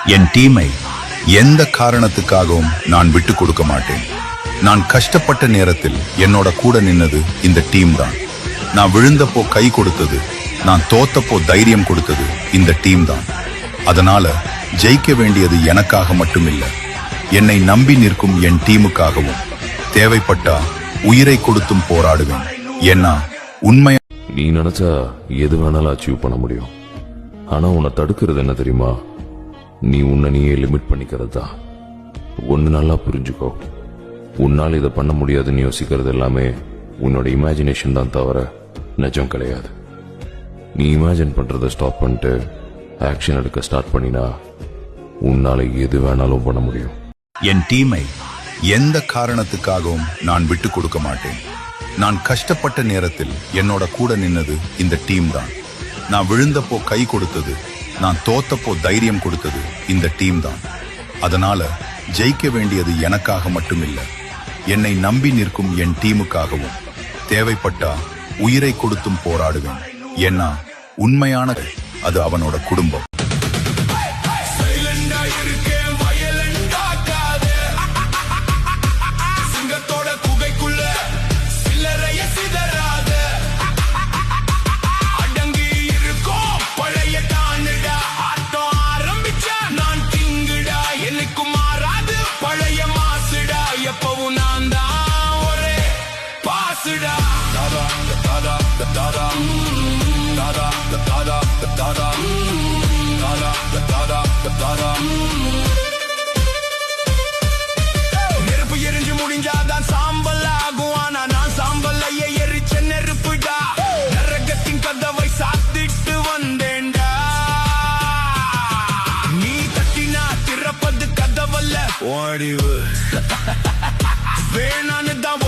என் டீமை எந்த காரணத்துக்காகவும் நான் விட்டு கொடுக்க மாட்டேன். நான் கஷ்டப்பட்ட நேரத்தில் என்னோட கூட நின்னது இந்த டீம் தான். நான் விழுந்தப்போ கை கொடுத்தது, நான் தோத்தப்போ தைரியம் கொடுத்தது இந்த டீம் தான். அதனால ஜெயிக்க வேண்டியது எனக்காக மட்டுமில்ல, என்னை நம்பி நிற்கும் என் டீமுக்காகவும். தேவைப்பட்டா உயிரை கொடுத்தும் போராடுவேன். ஏன்னா உண்மையா நீ நினைச்சா எது வேணாலும் அச்சீவ் பண்ண முடியும். ஆனா உன்னை தடுக்கிறது என்ன தெரியுமா? நீ உன்னை நீயே லிமிட் பண்ணிக்கிறது தான். ஒன்னு நல்லா புரிஞ்சுக்கோ, உன்னால் இதை பண்ண முடியாதுன்னு யோசிக்கிறது எல்லாமே உன்னோட இமேஜினேஷன் தான் தவிர நிஜம் கிடையாது. நீ இமேஜின் பண்றதை ஸ்டாப் பண்ணிட்டு ஆக்ஷன் எடுக்க ஸ்டார்ட் பண்ணினா உன்னால எது வேணாலும் பண்ண முடியும். என் டீமை எந்த காரணத்துக்காகவும் நான் விட்டு கொடுக்க மாட்டேன். நான் கஷ்டப்பட்ட நேரத்தில் என்னோட கூட நின்னது இந்த டீம் தான். நான் விழுந்தப்போ கை கொடுத்தது, நான் தோத்தப்போ தைரியம் கொடுத்தது இந்த டீம் தான். அதனால ஜெயிக்க வேண்டியது எனக்காக மட்டுமில்ல, என்னை நம்பி நிற்கும் என் டீமுக்காகவும். தேவைப்பட்டா உயிரை கொடுத்தும் போராடுவேன். ஏன்னா உண்மையான அது அவனோட குடும்பம். நெருப்பு எரிஞ்சு முடிஞ்சாதான் சாம்பல் ஆகும். ஆனா நான் சாம்பலைய எரிச்ச நெருப்புடா. நரகத்தின் கதவை சாத்திட்டு வந்தேன்டா. நீ தட்டினா திறப்பது கதவல்ல, வேணான்னு தான்